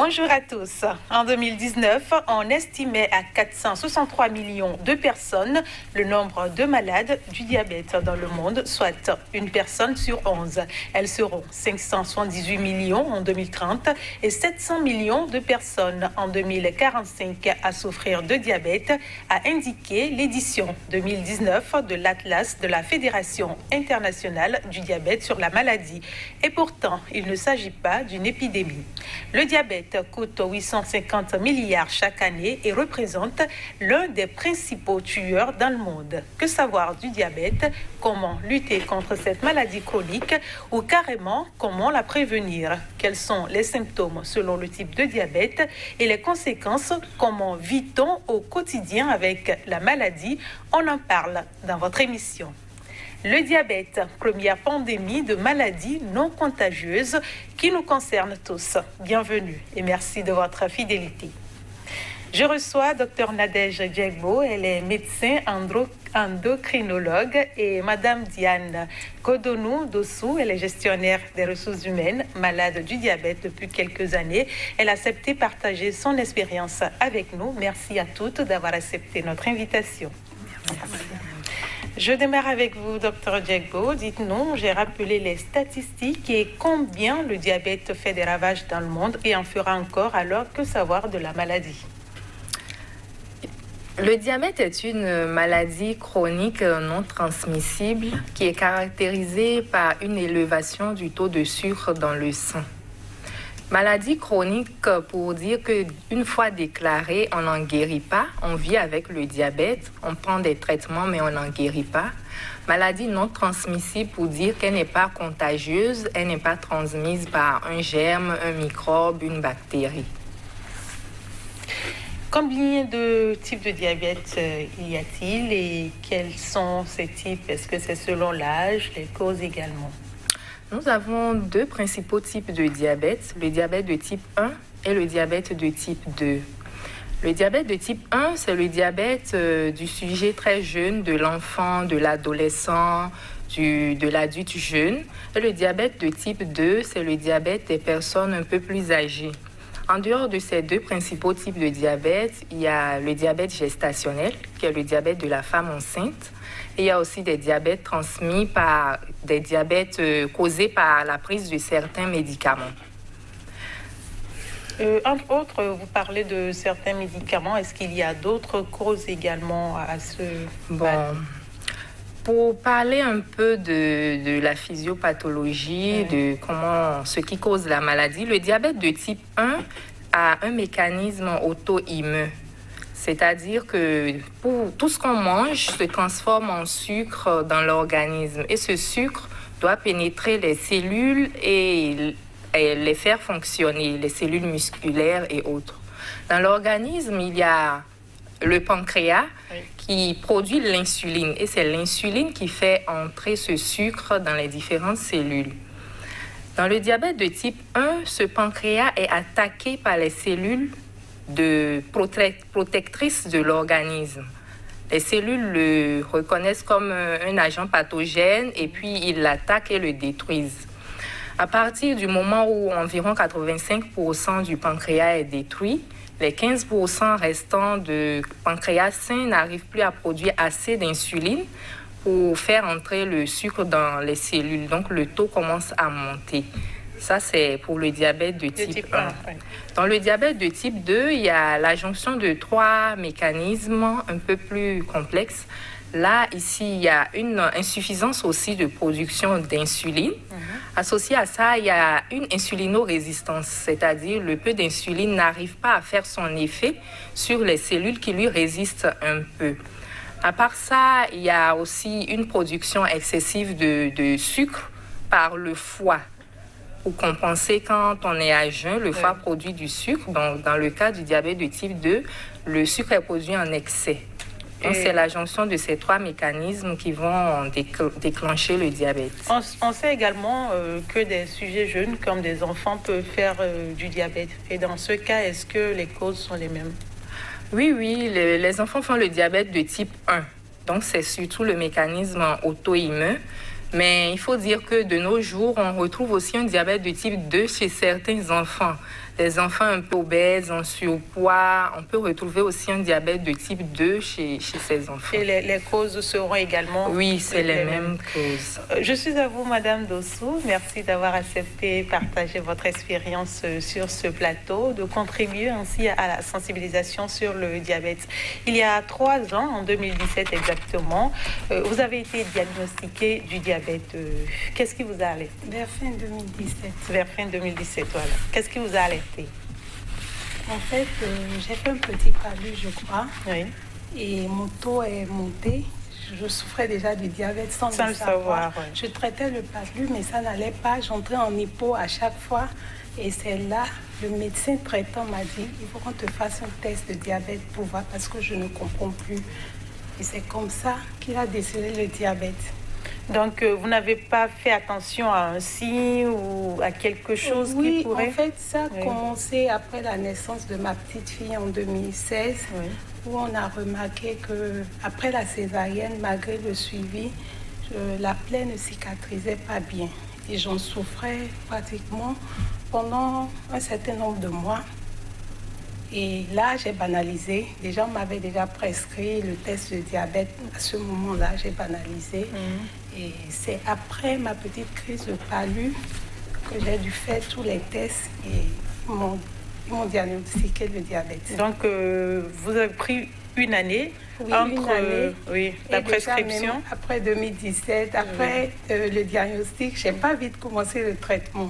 Bonjour à tous. En 2019, on estimait à 463 millions de personnes le nombre de malades du diabète dans le monde, soit une personne sur 11. Elles seront 578 millions en 2030 et 700 millions de personnes en 2045 à souffrir de diabète, a indiqué l'édition 2019 de l'Atlas de la Fédération internationale du diabète sur la maladie. Et pourtant, il ne s'agit pas d'une épidémie. Le diabète coûte 850 milliards chaque année et représente l'un des principaux tueurs dans le monde. Que savoir du diabète? Comment lutter contre cette maladie chronique ou carrément comment la prévenir? Quels sont les symptômes selon le type de diabète et les conséquences? Comment vit-on au quotidien avec la maladie? On en parle dans votre émission. Le diabète, première pandémie de maladies non contagieuses qui nous concerne tous. Bienvenue et merci de votre fidélité. Je reçois Dr Nadège Djegbo, elle est médecin endocrinologue, et Madame Diane Kodonou Dossou, elle est gestionnaire des ressources humaines, malade du diabète depuis quelques années. Elle a accepté partager son expérience avec nous. Merci à toutes d'avoir accepté notre invitation. Merci. Je démarre avec vous, Dr Djegbo. Dites-nous, j'ai rappelé les statistiques et combien le diabète fait des ravages dans le monde et en fera encore, alors que savoir de la maladie? Le diabète est une maladie chronique non transmissible qui est caractérisée par une élévation du taux de sucre dans le sang. Maladie chronique pour dire qu'une fois déclarée, on n'en guérit pas. On vit avec le diabète, on prend des traitements, mais on n'en guérit pas. Maladie non transmissible pour dire qu'elle n'est pas contagieuse, elle n'est pas transmise par un germe, un microbe, une bactérie. Combien de types de diabète y a-t-il et quels sont ces types? Est-ce que c'est selon l'âge, les causes également? Nous avons deux principaux types de diabète, le diabète de type 1 et le diabète de type 2. Le diabète de type 1, c'est le diabète du sujet très jeune, de l'enfant, de l'adolescent, de l'adulte jeune. Et le diabète de type 2, c'est le diabète des personnes un peu plus âgées. En dehors de ces deux principaux types de diabète, il y a le diabète gestationnel, qui est le diabète de la femme enceinte. Et il y a aussi des diabètes transmis par des diabètes causés par la prise de certains médicaments. Entre autres, vous parlez de certains médicaments. Est-ce qu'il y a d'autres causes également à ce... Pour parler un peu de la physiopathologie, de ce qui cause la maladie, le diabète de type 1 a un mécanisme auto-immune. C'est-à-dire que tout ce qu'on mange se transforme en sucre dans l'organisme. Et ce sucre doit pénétrer les cellules et les faire fonctionner, les cellules musculaires et autres. Dans l'organisme, il y a le pancréas qui produit l'insuline. Et c'est l'insuline qui fait entrer ce sucre dans les différentes cellules. Dans le diabète de type 1, ce pancréas est attaqué par les cellules protectrices de l'organisme. Les cellules le reconnaissent comme un agent pathogène et puis ils l'attaquent et le détruisent. À partir du moment où environ 85% du pancréas est détruit, les 15% restants de pancréas sain n'arrivent plus à produire assez d'insuline pour faire entrer le sucre dans les cellules. Donc le taux commence à monter. Ça, c'est pour le diabète de type 1. Oui. Dans le diabète de type 2, il y a la jonction de trois mécanismes un peu plus complexes. Là, ici, il y a une insuffisance aussi de production d'insuline. Associé à ça, il y a une insulinorésistance, c'est-à-dire le peu d'insuline n'arrive pas à faire son effet sur les cellules qui lui résistent un peu. À part ça, il y a aussi une production excessive de sucre par le foie. Pour compenser, quand on est à jeun, le foie produit du sucre. Donc, dans le cas du diabète de type 2, le sucre est produit en excès. Donc, c'est la jonction de ces trois mécanismes qui vont déclencher le diabète. On sait également que des sujets jeunes, comme des enfants, peuvent faire du diabète. Et dans ce cas, est-ce que les causes sont les mêmes? Oui, les enfants font le diabète de type 1. Donc, c'est surtout le mécanisme auto-immune. Mais il faut dire que de nos jours, on retrouve aussi un diabète de type 2 chez certains enfants. des enfants un peu obèses, en surpoids. On peut retrouver aussi un diabète de type 2 chez ces enfants. Et les causes seront également... Oui, c'est les mêmes causes. Je suis à vous, Madame Dossou. Merci d'avoir accepté de partager votre expérience sur ce plateau, de contribuer ainsi à la sensibilisation sur le diabète. Il y a 3 ans, en 2017 exactement, vous avez été diagnostiqué du diabète. Qu'est-ce qui vous a alerté? Vers fin 2017. Vers fin 2017, voilà. Qu'est-ce qui vous a alerté? En fait, j'ai fait un petit palud, je crois. Oui. Et mon taux est monté. Je souffrais déjà du diabète sans le savoir. Ouais. Je traitais le palud, mais ça n'allait pas. J'entrais en hypo à chaque fois. Et c'est là, le médecin traitant m'a dit, il faut qu'on te fasse un test de diabète pour voir, parce que je ne comprends plus. Et c'est comme ça qu'il a décelé le diabète. Donc, vous n'avez pas fait attention à un signe ou à quelque chose qui pourrait... Oui, en fait, ça a commencé après la naissance de ma petite fille en 2016, où on a remarqué qu'après la césarienne, malgré le suivi, la plaie ne cicatrisait pas bien. Et j'en souffrais pratiquement pendant un certain nombre de mois. Et là, j'ai banalisé. Les gens m'avaient déjà prescrit le test de diabète. À ce moment-là, j'ai banalisé. Et c'est après ma petite crise de palud que j'ai dû faire tous les tests et ils m'ont diagnostiqué le diabète. Donc, vous avez pris une année une année. La prescription. Même après 2017, après le diagnostic, je n'ai pas vite commencé le traitement.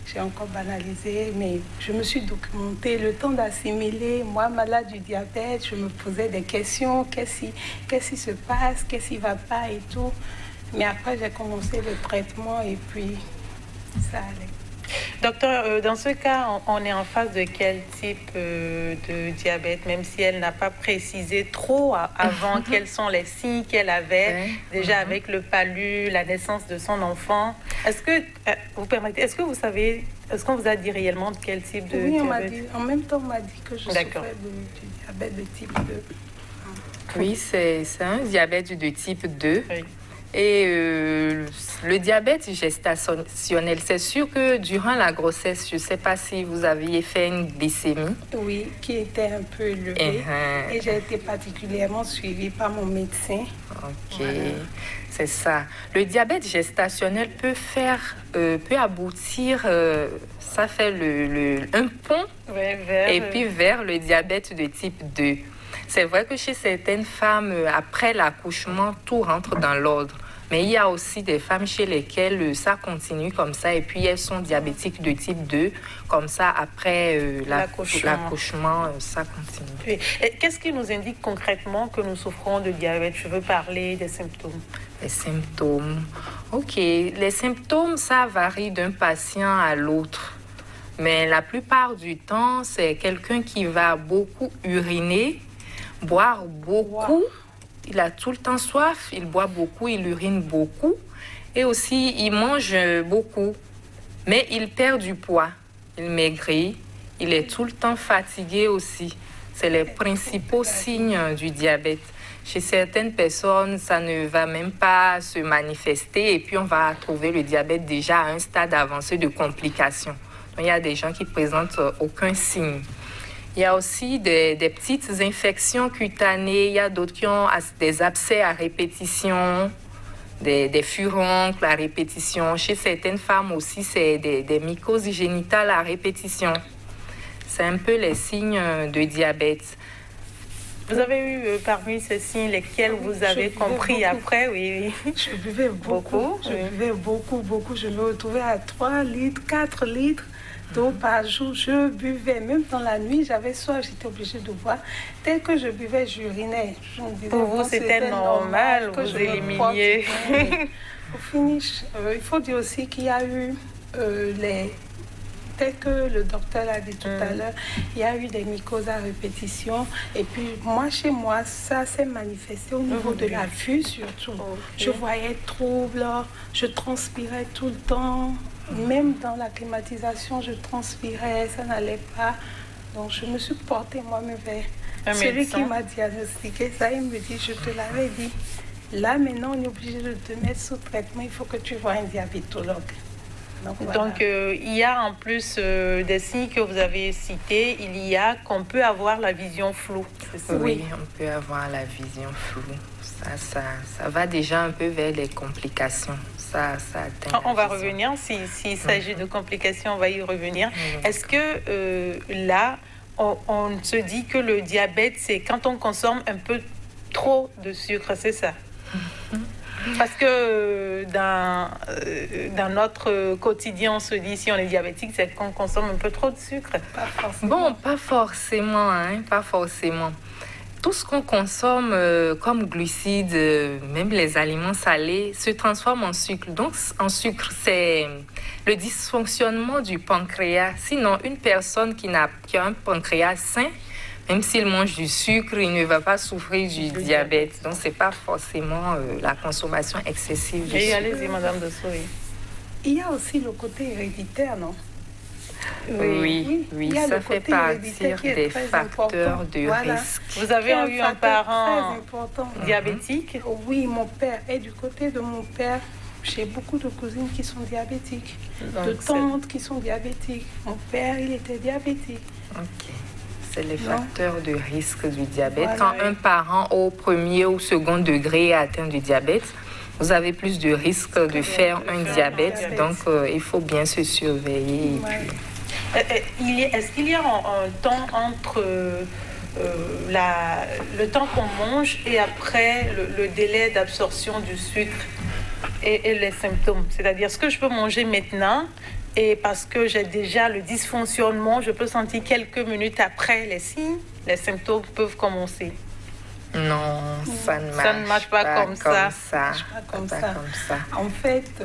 J'ai encore banalisé, mais je me suis documentée. Le temps d'assimiler, moi, malade du diabète, je me posais des questions. Qu'est-ce qui se passe? Qu'est-ce qui ne va pas et tout. Mais après, j'ai commencé le traitement et puis ça allait. Docteur, dans ce cas, on est en face de quel type de diabète, même si elle n'a pas précisé trop avant quels sont les signes qu'elle avait déjà avec le palud, la naissance de son enfant. Est-ce que vous permettez, est-ce que vous savez, est-ce qu'on vous a dit réellement de quel type de diabète? Oui, en même temps, on m'a dit que je souffrais du diabète de type 2. Oui, c'est un diabète de type 2. Oui. Et le diabète gestationnel, c'est sûr que durant la grossesse, je ne sais pas si vous aviez fait une glycémie. Oui, qui était un peu élevée. Et j'ai été particulièrement suivie par mon médecin. Ok, voilà. C'est ça. Le diabète gestationnel peut aboutir, ça fait un pont, vers le diabète de type 2. C'est vrai que chez certaines femmes, après l'accouchement, tout rentre dans l'ordre. Mais il y a aussi des femmes chez lesquelles ça continue comme ça et puis elles sont diabétiques de type 2. Comme ça, après l'accouchement, ça continue. Oui. Qu'est-ce qui nous indique concrètement que nous souffrons de diabète? Je veux parler des symptômes. Les symptômes. OK. Les symptômes, ça varie d'un patient à l'autre. Mais la plupart du temps, c'est quelqu'un qui va beaucoup uriner, boire beaucoup. Wow. Il a tout le temps soif, il boit beaucoup, il urine beaucoup. Et aussi, il mange beaucoup. Mais il perd du poids, il maigrit, il est tout le temps fatigué aussi. C'est les principaux signes du diabète. Chez certaines personnes, ça ne va même pas se manifester. Et puis, on va trouver le diabète déjà à un stade avancé de complications. Donc, il y a des gens qui ne présentent aucun signe. Il y a aussi des petites infections cutanées. Il y a d'autres qui ont des abcès à répétition, des furoncles à répétition. Chez certaines femmes aussi, c'est des mycoses génitales à répétition. C'est un peu les signes de diabète. Vous avez eu parmi ces signes lesquels vous avez compris beaucoup. Après? Oui. Je buvais beaucoup. Je buvais beaucoup. Je me retrouvais à 3 litres, 4 litres. d'eau par jour. Je buvais, même dans la nuit, j'avais soif, j'étais obligée de boire. Dès que je buvais, j'urinais. Pour vous, c'était normal, vous éliminiez. Au finish, il faut dire aussi qu'il y a eu tel que le docteur l'a dit tout à l'heure, il y a eu des mycoses à répétition. Et puis, moi, chez moi, ça s'est manifesté au niveau de la vue, surtout. Je voyais trouble, je transpirais tout le temps. Même dans la climatisation, je transpirais, ça n'allait pas. Donc, je me suis portée moi-même vers celui qui m'a diagnostiqué ça. Il me dit, je te l'avais dit. Là, maintenant, on est obligé de te mettre sous traitement. Il faut que tu vois un diabétologue. Donc, il y a en plus des signes que vous avez cités, il y a qu'on peut avoir la vision floue. Oui, on peut avoir la vision floue. Ça va déjà un peu vers les complications. Ça atteint on va revenir. S'il s'agit de complications, on va y revenir. Est-ce que là, on se dit que le diabète, c'est quand on consomme un peu trop de sucre, c'est ça? Parce que dans notre quotidien, on se dit si on est diabétique, c'est qu'on consomme un peu trop de sucre. Pas forcément, pas forcément. Tout ce qu'on consomme comme glucides, même les aliments salés, se transforme en sucre. Donc, en sucre, c'est le dysfonctionnement du pancréas. Sinon, une personne qui a un pancréas sain, même s'il mange du sucre, il ne va pas souffrir du diabète. Donc, ce n'est pas forcément la consommation excessive du sucre. Allez-y, Madame Dosso. Il y a aussi le côté héréditaire, non? Oui, ça fait partie des facteurs de risque. Vous avez eu un parent diabétique? Oui, mon père. Et du côté de mon père, j'ai beaucoup de cousines qui sont diabétiques, de tantes qui sont diabétiques. Mon père, il était diabétique. Ok. C'est les facteurs de risque du diabète. Quand un parent au premier ou second degré est atteint du diabète, vous avez plus de risques de faire un diabète. Donc, il faut bien se surveiller. Est-ce qu'il y a un temps entre le temps qu'on mange et après le délai d'absorption du sucre et les symptômes? C'est-à-dire, ce que je peux manger maintenant et parce que j'ai déjà le dysfonctionnement, je peux sentir quelques minutes après les signes, les symptômes peuvent commencer. Non, ça ne marche pas comme ça. En fait,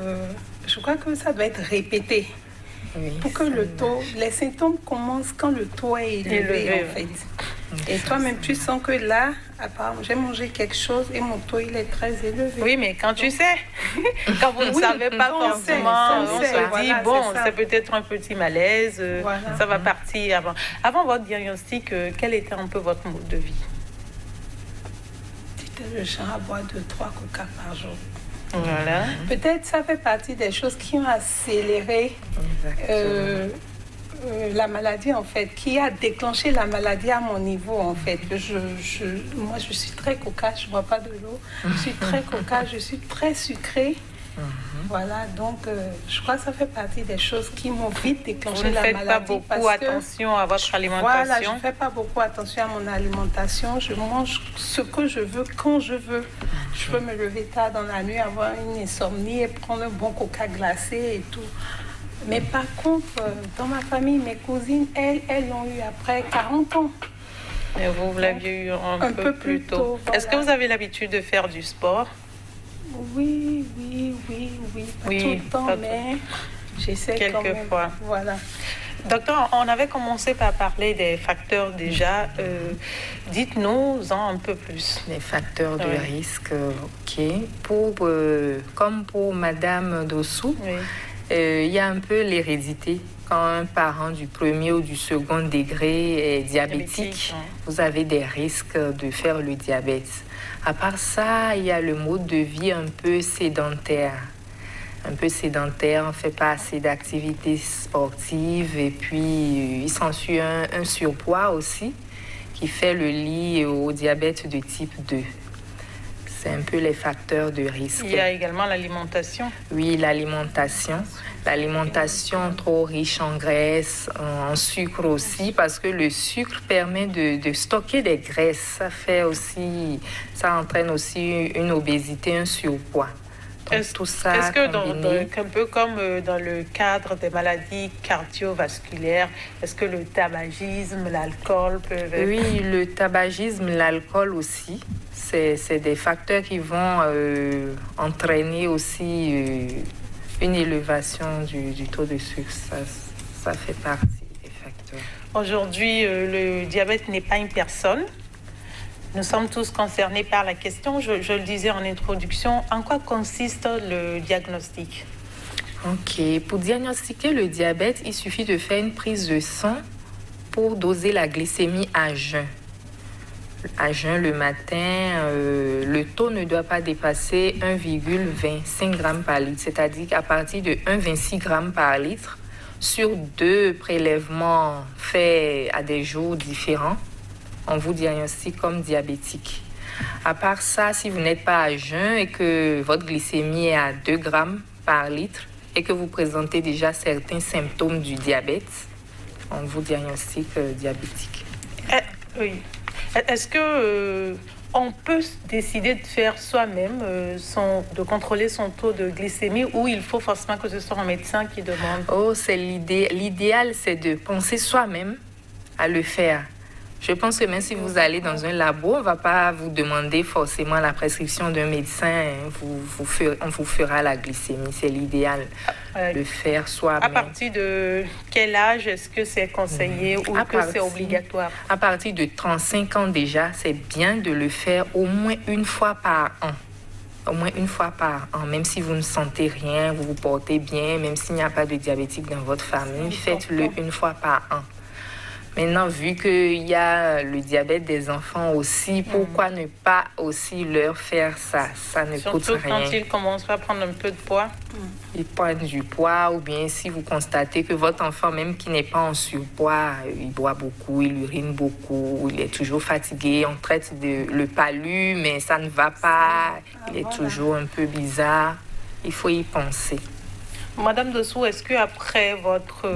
je crois que ça doit être répété. Oui, pour que les symptômes commencent quand le taux est élevé, en fait. Et toi-même, tu sens que là, apparemment, j'ai mangé quelque chose et mon taux, il est très élevé. Oui, mais quand tu sais, quand vous ne savez pas forcément, on se dit, c'est peut-être un petit malaise, ça va partir avant. Avant votre diagnostic, quel était un peu votre mode de vie? J'étais le genre à boire 2-3 coca par jour. Voilà. Peut-être ça fait partie des choses qui ont accéléré la maladie, en fait, qui a déclenché la maladie à mon niveau, en fait. Moi, je suis très cocasse, je ne bois pas de l'eau. Je suis très cocasse, je suis très sucrée. Voilà, donc je crois que ça fait partie des choses qui m'ont vite déclenché la maladie. Vous ne faites pas beaucoup attention à votre alimentation? Voilà, je ne fais pas beaucoup attention à mon alimentation. Je mange ce que je veux, quand je veux. Je peux me lever tard dans la nuit, avoir une insomnie et prendre un bon coca glacé et tout. Mais par contre, dans ma famille, mes cousines, elles l'ont eu après 40 ans. Et vous l'aviez eu un peu plus tôt. Voilà. Est-ce que vous avez l'habitude de faire du sport? Oui. Pas tout le temps, mais j'essaie quand même. Quelquefois. Voilà. Docteur, on avait commencé par parler des facteurs déjà. Dites-nous-en un peu plus. Les facteurs de risque, ok. Comme pour Madame Dossou, il y a un peu l'hérédité. Quand un parent du premier ou du second degré est diabétique, vous avez des risques de faire le diabète. À part ça, il y a le mode de vie un peu sédentaire. On ne fait pas assez d'activités sportives et puis il s'ensuit un surpoids aussi qui fait le lit au diabète de type 2. C'est un peu les facteurs de risque. Il y a également l'alimentation. Oui, l'alimentation. L'alimentation trop riche en graisse, en sucre aussi, parce que le sucre permet de stocker des graisses. Ça entraîne aussi une obésité, un surpoids. Est-ce que, un peu comme dans le cadre des maladies cardiovasculaires, est-ce que le tabagisme, l'alcool peuvent être... Oui, le tabagisme, l'alcool aussi, c'est des facteurs qui vont entraîner aussi une élévation du taux de sucre. Ça fait partie des facteurs. Aujourd'hui, le diabète n'est pas une personne. Nous sommes tous concernés par la question. Je le disais en introduction. En quoi consiste le diagnostic? Ok. Pour diagnostiquer le diabète, il suffit de faire une prise de sang pour doser la glycémie à jeun. À jeun le matin, le taux ne doit pas dépasser 1,25 g par litre, c'est-à-dire qu'à partir de 1,26 g par litre, sur 2 prélèvements faits à des jours différents, on vous diagnostique comme diabétique. À part ça, si vous n'êtes pas à jeun et que votre glycémie est à 2 g par litre et que vous présentez déjà certains symptômes du diabète, on vous diagnostique diabétique. Oui. Est-ce que on peut décider de faire soi-même, de contrôler son taux de glycémie, ou il faut forcément que ce soit un médecin qui demande? Oh, c'est l'idéal, c'est de penser soi-même à le faire. Je pense que même si vous allez dans un labo, on ne va pas vous demander forcément la prescription d'un médecin. On vous fera la glycémie. C'est l'idéal de faire soi-même. À partir de quel âge est-ce que c'est conseillé ou que c'est obligatoire? À partir de 35 ans déjà, c'est bien de le faire au moins une fois par an. Au moins une fois par an. Même si vous ne sentez rien, vous vous portez bien, même s'il n'y a pas de diabétique dans votre famille, faites-le une fois par an. Maintenant, vu qu'il y a le diabète des enfants aussi, pourquoi ne pas aussi leur faire ça? Ça ne coûte rien. Surtout quand ils commencent à prendre un peu de poids. Ils prennent du poids, ou bien si vous constatez que votre enfant, même qui n'est pas en surpoids, il boit beaucoup, il urine beaucoup, il est toujours fatigué, on traite le palu, mais ça ne va pas, il est toujours un peu bizarre. Il faut y penser. Madame Dossou, est-ce qu'après votre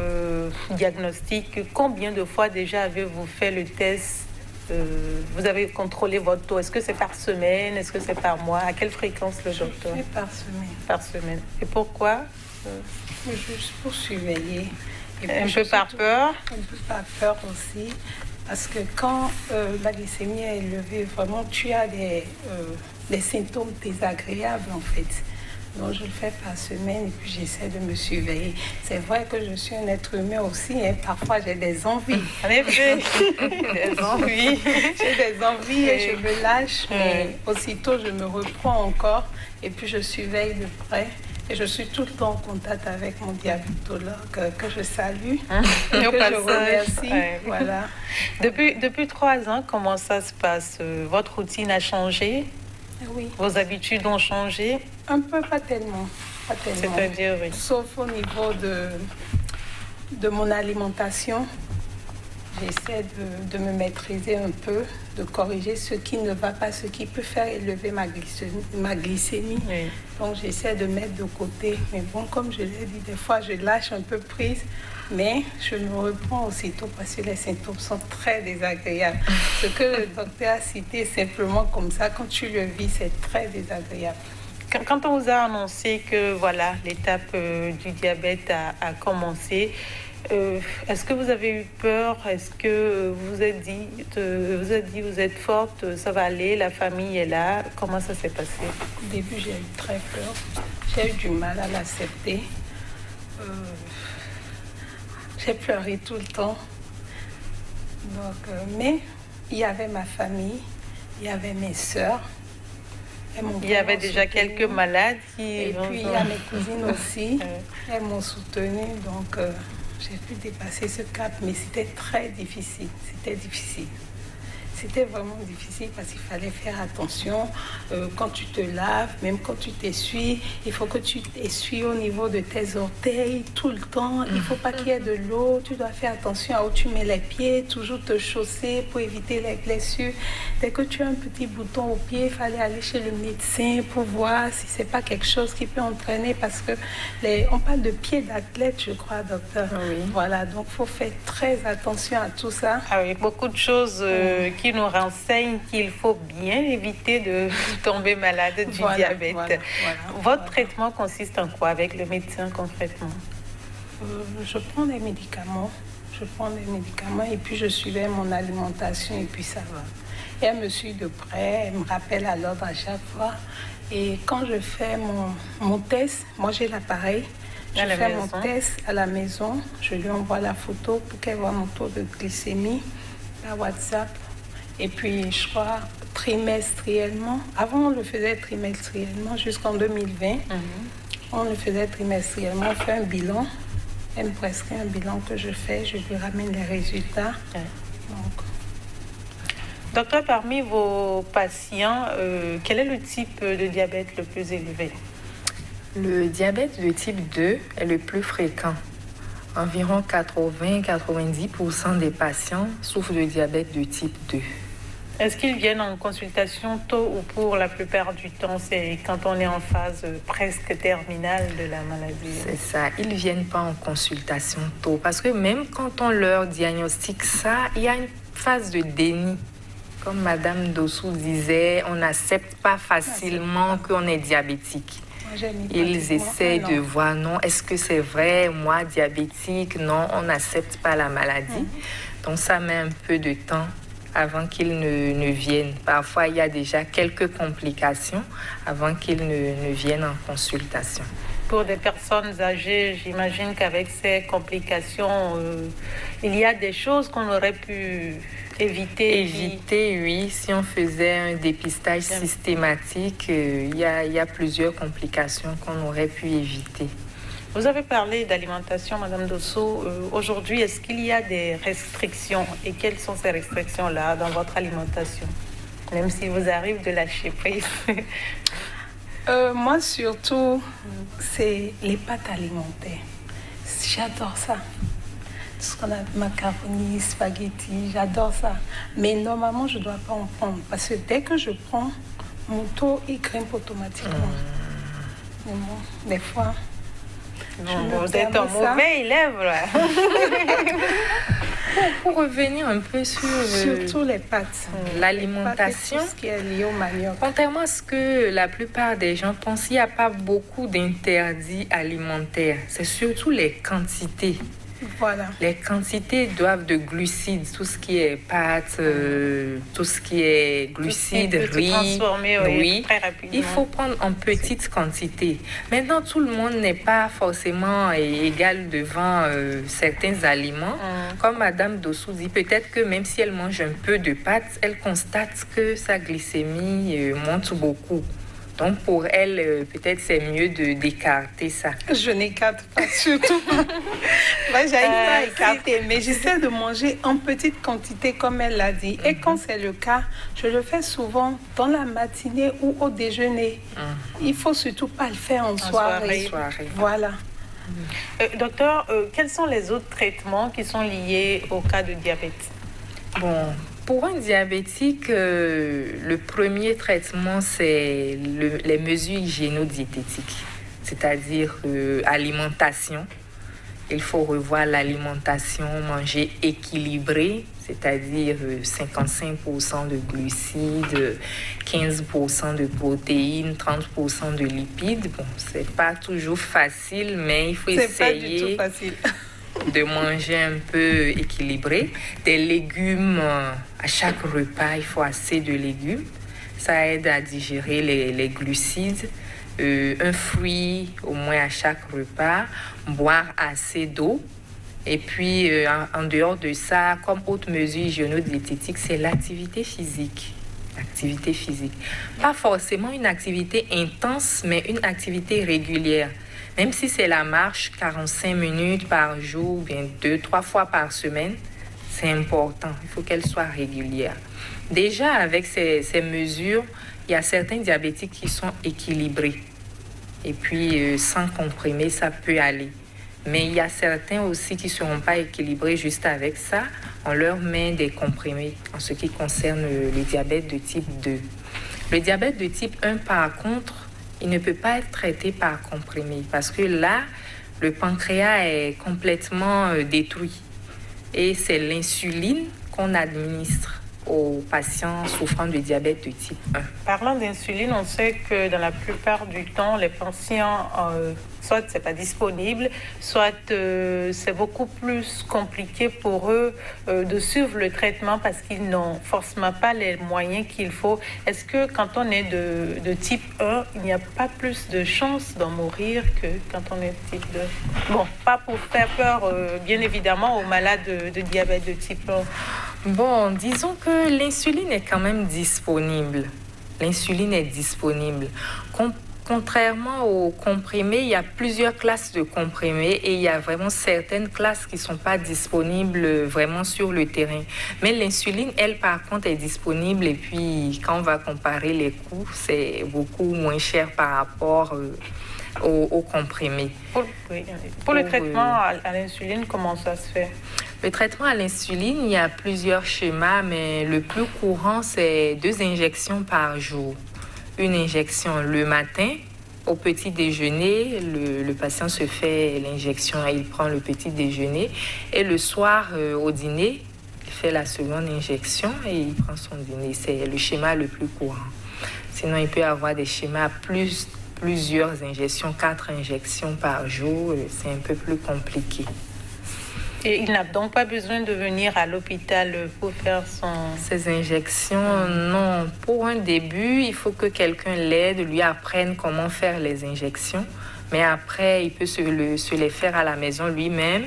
diagnostic, combien de fois déjà avez-vous fait le test? Vous avez contrôlé votre taux? Est-ce que c'est par semaine? Est-ce que c'est par mois? À quelle fréquence le docteur? Par semaine. Par semaine. Et pourquoi? Juste pour surveiller. Un peu par peur? Un peu par peur aussi. Parce que quand la glycémie est élevée, vraiment, tu as des symptômes désagréables en fait. Donc, je le fais par semaine et puis j'essaie de me surveiller. C'est vrai que je suis un être humain aussi. Parfois, j'ai des envies. En effet, des envies. J'ai des envies et je me lâche. Mais aussitôt, je me reprends encore et puis je surveille de près. Et je suis tout le temps en contact avec mon diabétologue que je salue, que je remercie. Ouais. Voilà. Depuis 3 ans, comment ça se passe? Votre routine a changé? Oui. Vos habitudes ont changé? Un peu, pas tellement. Pas tellement. C'est-à-dire, oui. Sauf au niveau de mon alimentation. J'essaie de me maîtriser un peu, de corriger ce qui ne va pas, ce qui peut faire élever ma glycémie. Oui. Donc, j'essaie de mettre de côté. Mais bon, comme je l'ai dit, des fois, je lâche un peu prise. Mais je me reprends aussitôt parce que les symptômes sont très désagréables. Ce que le docteur a cité simplement comme ça, quand tu le vis, c'est très désagréable. Quand on vous a annoncé que voilà, l'étape du diabète a commencé, est-ce que vous avez eu peur? Est-ce que vous vous êtes dit, vous êtes forte, ça va aller, la famille est là? Comment ça s'est passé? Au début, j'ai eu très peur. J'ai eu du mal à l'accepter. J'ai pleuré tout le temps. Donc, mais il y avait ma famille, il y avait mes sœurs. Il y avait déjà quelques malades qui... Et puis, il y a mes cousines aussi. Elles m'ont soutenue, donc j'ai pu dépasser ce cap. Mais c'était très difficile. C'était difficile. C'était vraiment difficile parce qu'il fallait faire attention. Quand tu te laves, même quand tu t'essuies, il faut que tu t'essuies au niveau de tes orteils tout le temps. Il ne faut pas qu'il y ait de l'eau. Tu dois faire attention à où tu mets les pieds, toujours te chausser pour éviter les blessures. Dès que tu as un petit bouton au pied, il fallait aller chez le médecin pour voir si ce n'est pas quelque chose qui peut entraîner parce que on parle de pieds d'athlète, je crois, docteur. Oui. Voilà, donc il faut faire très attention à tout ça. Ah oui, beaucoup de choses qui nous renseignent qu'il faut bien éviter de tomber malade du diabète. Voilà. Votre traitement consiste en quoi avec le médecin concrètement? Je prends des médicaments. Et puis je suivais mon alimentation et puis ça va. Et elle me suit de près, elle me rappelle à l'ordre à chaque fois. Et quand je fais mon test, moi j'ai l'appareil, je fais mon test à la maison, je lui envoie la photo pour qu'elle voit mon taux de glycémie par WhatsApp. Et puis je crois trimestriellement, avant on le faisait trimestriellement jusqu'en 2020, on le faisait trimestriellement, on fait un bilan. Elle me prescrit un bilan que je fais, je lui ramène les résultats. Donc. Docteur, parmi vos patients, quel est le type de diabète le plus élevé? Le diabète de type 2 est le plus fréquent. Environ 80-90% des patients souffrent de diabète de type 2. Est-ce qu'ils viennent en consultation tôt ou pour la plupart du temps, c'est quand on est en phase presque terminale de la maladie? C'est ça, ils ne viennent pas en consultation tôt parce que même quand on leur diagnostique ça, il y a une phase de déni. Comme Madame Dossou disait, on n'accepte pas facilement qu'on est diabétique. Ils essaient de voir, non, est-ce que c'est vrai, moi diabétique? Non, on n'accepte pas la maladie. Donc ça met un peu de temps avant qu'ils ne viennent. Parfois, il y a déjà quelques complications avant qu'ils ne viennent en consultation. Pour des personnes âgées, j'imagine qu'avec ces complications, il y a des choses qu'on aurait pu éviter. Éviter, oui. Si on faisait un dépistage systématique, il y a plusieurs complications qu'on aurait pu éviter. Vous avez parlé d'alimentation, Madame Dossou. Aujourd'hui, est-ce qu'il y a des restrictions? Et quelles sont ces restrictions-là dans votre alimentation? Même s'il vous arrive de lâcher prise. Moi, surtout, c'est les pâtes alimentaires. J'adore ça. Tout ce qu'on a, macaroni, spaghetti, j'adore ça. Mais normalement, je ne dois pas en prendre. Parce que dès que je prends, mon taux, il grimpe automatiquement. Mais bon, des fois... Vous êtes un mauvais élève, là. Pour revenir un peu sur surtout les pâtes, l'alimentation, tout ce qui est lié au manioc. Contrairement à ce que la plupart des gens pensent, il n'y a pas beaucoup d'interdits alimentaires. C'est surtout les quantités. Voilà. Les quantités doivent de glucides, tout ce qui est pâtes, tout ce qui est glucides, riz, oui, très rapidement. Il faut prendre en petite quantité. Maintenant, tout le monde n'est pas forcément égal devant certains aliments. Comme Madame Dossou dit, peut-être que même si elle mange un peu de pâtes, elle constate que sa glycémie monte beaucoup. Donc, pour elle, peut-être c'est mieux d'écarter ça. Je n'écarte pas, surtout pas. Moi, j'arrive pas à écarter, mais j'essaie de manger en petite quantité, comme elle l'a dit. Et quand c'est le cas, je le fais souvent dans la matinée ou au déjeuner. Il faut surtout pas le faire en soirée. Voilà. Docteur, quels sont les autres traitements qui sont liés au cas de diabète? Bon, pour un diabétique, le premier traitement, c'est les mesures hygiéno-diététiques, c'est-à-dire alimentation. Il faut revoir l'alimentation, manger équilibré, c'est-à-dire 55% de glucides, 15% de protéines, 30% de lipides. Bon, c'est pas toujours facile, mais il faut essayer. C'est pas du tout facile. De manger un peu équilibré. Des légumes, à chaque repas, il faut assez de légumes. Ça aide à digérer les glucides. Un fruit au moins à chaque repas. Boire assez d'eau. Et puis, en dehors de ça, comme autre mesure hygiéno-diététique, c'est l'activité physique. L'activité physique. Pas forcément une activité intense, mais une activité régulière. Même si c'est la marche, 45 minutes par jour, bien 2-3 fois par semaine, c'est important. Il faut qu'elle soit régulière. Déjà, avec ces mesures, il y a certains diabétiques qui sont équilibrés. Et puis, sans comprimé, ça peut aller. Mais il y a certains aussi qui ne seront pas équilibrés juste avec ça. On leur met des comprimés en ce qui concerne le diabète de type 2. Le diabète de type 1, par contre, il ne peut pas être traité par comprimé parce que là, le pancréas est complètement détruit. Et c'est l'insuline qu'on administre aux patients souffrant de diabète de type 1. Parlant d'insuline, on sait que dans la plupart du temps, les patients, soit c'est pas disponible, soit c'est beaucoup plus compliqué pour eux de suivre le traitement parce qu'ils n'ont forcément pas les moyens qu'il faut. Est-ce que quand on est de type 1, il n'y a pas plus de chances d'en mourir que quand on est de type 2? Bon, pas pour faire peur, bien évidemment, aux malades de diabète de type 1. Bon, disons que l'insuline est quand même disponible. L'insuline est disponible. Contrairement aux comprimés, il y a plusieurs classes de comprimés et il y a vraiment certaines classes qui ne sont pas disponibles vraiment sur le terrain. Mais l'insuline, elle, par contre, est disponible et puis quand on va comparer les coûts, c'est beaucoup moins cher par rapport aux comprimés. Pour le traitement à l'insuline, comment ça se fait? Le traitement à l'insuline, il y a plusieurs schémas, mais le plus courant, c'est 2 injections par jour. Une injection le matin, au petit déjeuner, le patient se fait l'injection et il prend le petit déjeuner. Et le soir, au dîner, il fait la seconde injection et il prend son dîner. C'est le schéma le plus courant. Sinon, il peut y avoir des schémas plusieurs injections, 4 injections par jour. C'est un peu plus compliqué. Et il n'a donc pas besoin de venir à l'hôpital pour faire ces injections, non. Pour un début, il faut que quelqu'un l'aide, lui apprenne comment faire les injections. Mais après, il peut se les faire à la maison lui-même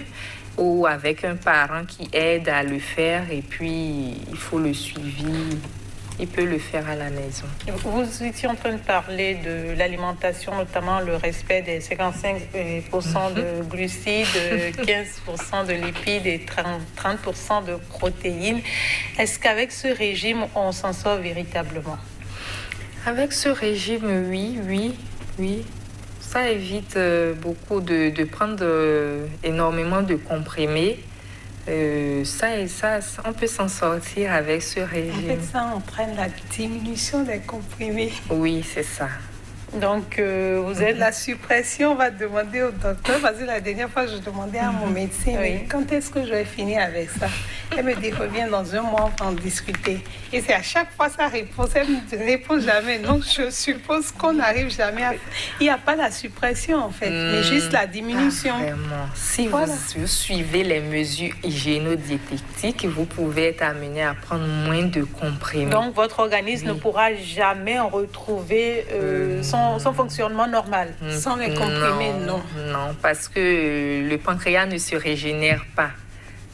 ou avec un parent qui aide à le faire. Et puis, il faut le suivi. Il peut le faire à la maison. Vous étiez en train de parler de l'alimentation, notamment le respect des 55% de glucides, 15% de lipides et 30% de protéines. Est-ce qu'avec ce régime, on s'en sort véritablement? Avec ce régime, oui. Ça évite beaucoup de prendre énormément de comprimés. Ça, on peut s'en sortir avec ce régime. En fait, ça entraîne la diminution des comprimés. Oui, c'est ça. Donc, vous êtes la suppression, on va demander au docteur, parce que la dernière fois, je demandais à mon médecin, mais quand est-ce que je vais finir avec ça? Elle me dit, reviens dans un mois, on va en discuter. Et c'est à chaque fois sa réponse, elle ne répond jamais. Donc, je suppose qu'on n'arrive jamais à... Il n'y a pas la suppression, en fait, mais juste la diminution. Vraiment. Si vous suivez les mesures hygiéno-diététiques, vous pouvez être amené à prendre moins de comprimés. Donc, votre organisme ne pourra jamais en retrouver son fonctionnement normal. Sans les comprimés, non. Non, parce que le pancréas ne se régénère pas.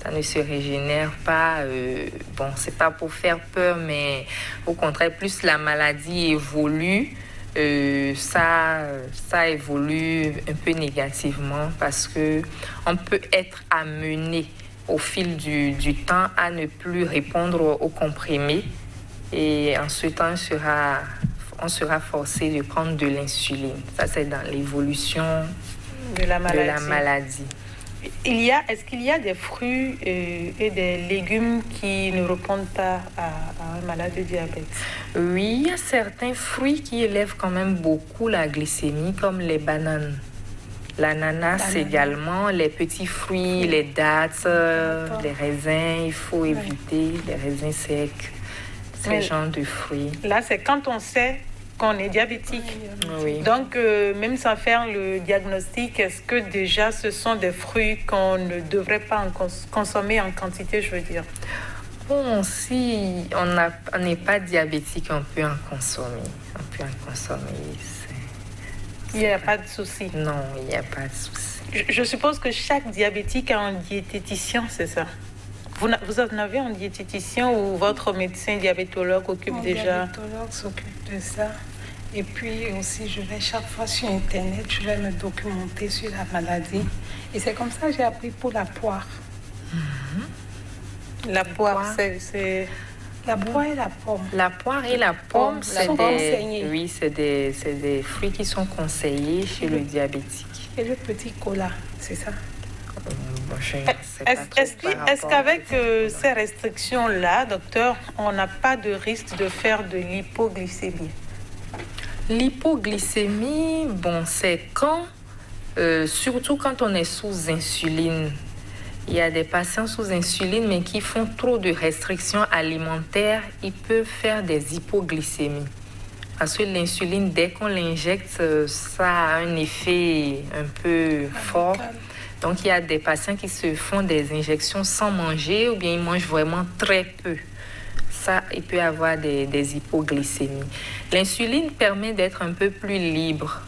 Ça ne se régénère pas. Bon, c'est pas pour faire peur, mais au contraire, plus la maladie évolue, ça évolue un peu négativement parce que on peut être amené au fil du temps à ne plus répondre aux comprimés et en ce temps, on sera forcé de prendre de l'insuline. Ça, c'est dans l'évolution de la maladie. Est-ce qu'il y a des fruits et des légumes qui ne répondent pas à un malade de diabète? Oui, il y a certains fruits qui élèvent quand même beaucoup la glycémie, comme les bananes. L'ananas également, les petits fruits, les dattes, les raisins, il faut éviter les raisins secs, ce genre de fruits. Là, c'est quand on sait qu'on est diabétique. Oui. Donc, même sans faire le diagnostic, est-ce que déjà ce sont des fruits qu'on ne devrait pas consommer en quantité, je veux dire? Bon, si on n'est pas diabétique, on peut en consommer. Il n'y a pas de souci. Non, il n'y a pas de souci. Je suppose que chaque diabétique a un diététicien, c'est ça? Vous en avez un diététicien ou votre médecin diabétologue occupe déjà? Mon diabétologue s'occupe de ça. Et puis aussi, je vais chaque fois sur Internet, je vais me documenter sur la maladie. Et c'est comme ça que j'ai appris pour la poire. La poire, c'est... La poire et la pomme. La poire et la pomme, c'est des fruits qui sont conseillés chez le diabétique. Et le petit cola, c'est ça? Est-ce qu'avec ces restrictions-là, docteur, on n'a pas de risque de faire de l'hypoglycémie? L'hypoglycémie, bon, c'est surtout quand on est sous insuline. Il y a des patients sous insuline, mais qui font trop de restrictions alimentaires, ils peuvent faire des hypoglycémies. Parce que l'insuline, dès qu'on l'injecte, ça a un effet un peu fort. Donc, il y a des patients qui se font des injections sans manger ou bien ils mangent vraiment très peu. Ça, il peut y avoir des hypoglycémies. L'insuline permet d'être un peu plus libre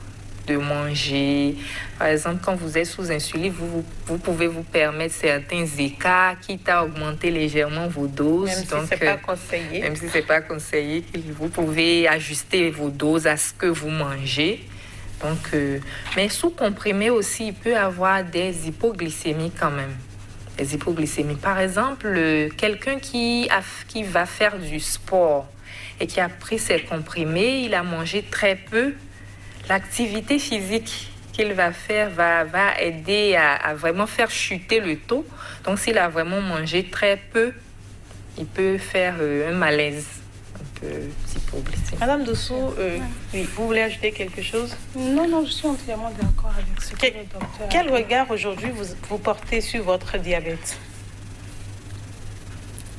de manger. Par exemple, quand vous êtes sous insuline, vous pouvez vous permettre certains écarts, quitte à augmenter légèrement vos doses. Même si ce n'est pas conseillé. Même si ce n'est pas conseillé, vous pouvez ajuster vos doses à ce que vous mangez. Donc, mais sous comprimé aussi, il peut avoir des hypoglycémies quand même. Des hypoglycémies. Par exemple, quelqu'un qui va faire du sport et qui a pris ses comprimés, il a mangé très peu. L'activité physique qu'il va faire va aider à vraiment faire chuter le taux. Donc, s'il a vraiment mangé très peu, il peut faire un malaise. Madame Dossou, oui, vous voulez ajouter quelque chose? Non, je suis entièrement d'accord avec ce que le docteur Quel regard aujourd'hui vous portez sur votre diabète?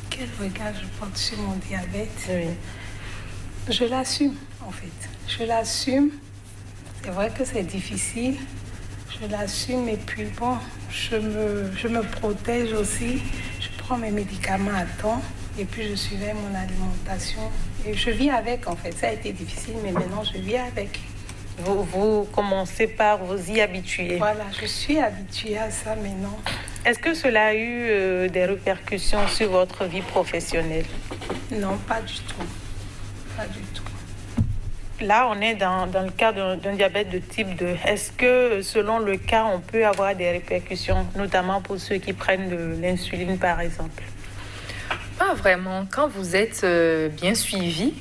Quel regard je porte sur mon diabète? Oui. Je l'assume, en fait. Je l'assume. C'est vrai que c'est difficile. Je l'assume et puis bon, je me protège aussi. Je prends mes médicaments à temps. Et puis, je suivais mon alimentation. Et je vis avec, en fait. Ça a été difficile, mais maintenant, je vis avec. Vous commencez par vous y habituer. Voilà, je suis habituée à ça maintenant. Est-ce que cela a eu des répercussions sur votre vie professionnelle? Non, pas du tout. Pas du tout. Là, on est dans le cas d'un diabète de type 2. Est-ce que, selon le cas, on peut avoir des répercussions, notamment pour ceux qui prennent de l'insuline, par exemple? Pas vraiment. Quand vous êtes bien suivi,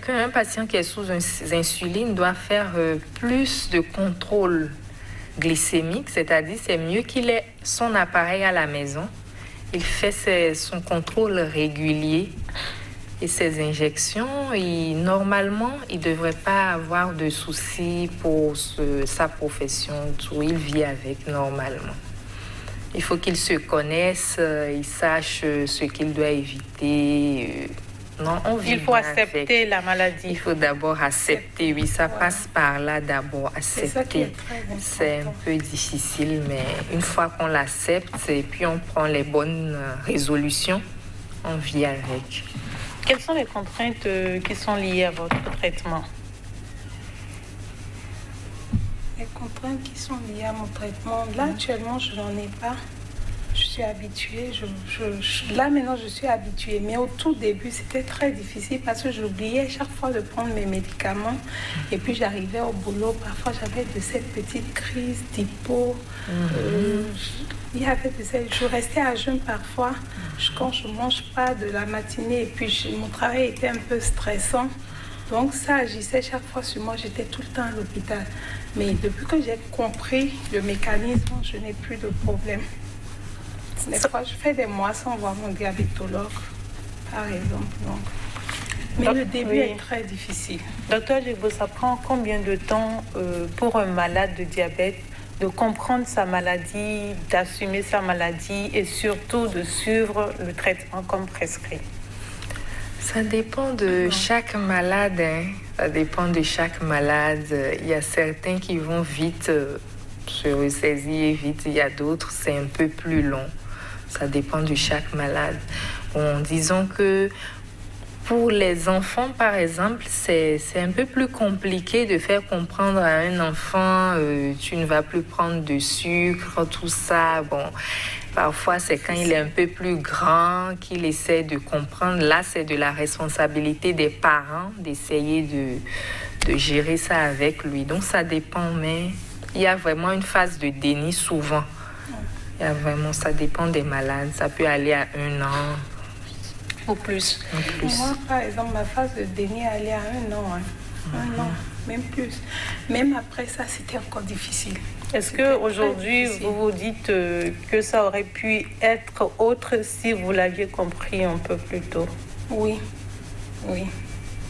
un patient qui est sous insuline doit faire plus de contrôle glycémique, c'est-à-dire c'est mieux qu'il ait son appareil à la maison. Il fait son contrôle régulier et ses injections. Et normalement, il ne devrait pas avoir de soucis pour sa profession. Tout, il vit avec normalement. Il faut qu'il se connaisse, il sache ce qu'il doit éviter. Il faut accepter la maladie. Il faut d'abord accepter, oui, ça passe par là d'abord, accepter. C'est un peu difficile, mais une fois qu'on l'accepte et puis on prend les bonnes résolutions, on vit avec. Quelles sont les contraintes qui sont liées à votre traitement? Les contraintes qui sont liées à mon traitement, là actuellement je n'en ai pas. Je suis habituée. Là maintenant je suis habituée. Mais au tout début c'était très difficile parce que j'oubliais chaque fois de prendre mes médicaments. Et puis j'arrivais au boulot. Parfois j'avais de ces petites crises d'hypo. Il y avait je restais à jeun parfois quand je ne mange pas de la matinée. Et puis mon travail était un peu stressant. Donc ça agissait chaque fois sur moi. J'étais tout le temps à l'hôpital. Mais depuis que j'ai compris le mécanisme, je n'ai plus de problème. Des fois, je fais des mois sans voir mon diabétologue, par exemple. Donc. Mais le début est très difficile. Docteur Djibo, ça prend combien de temps pour un malade de diabète de comprendre sa maladie, d'assumer sa maladie et surtout de suivre le traitement comme prescrit? Ça dépend de chaque malade. Ça dépend de chaque malade. Il y a certains qui vont vite se ressaisir vite. Il y a d'autres, c'est un peu plus long. Ça dépend de chaque malade. Bon, disons que pour les enfants, par exemple, c'est un peu plus compliqué de faire comprendre à un enfant tu ne vas plus prendre de sucre, tout ça. Bon, parfois, c'est quand il est un peu plus grand qu'il essaie de comprendre. Là, c'est de la responsabilité des parents d'essayer de gérer ça avec lui. Donc, ça dépend, mais il y a vraiment une phase de déni souvent. Il y a vraiment, ça dépend des malades. Ça peut aller à 1 an. Ou plus. Moi, par exemple, ma phase de déni allait à 1 an. 1 an, même plus. Même après ça, c'était encore difficile. Est-ce qu'aujourd'hui, vous vous dites que ça aurait pu être autre si vous l'aviez compris un peu plus tôt? Oui.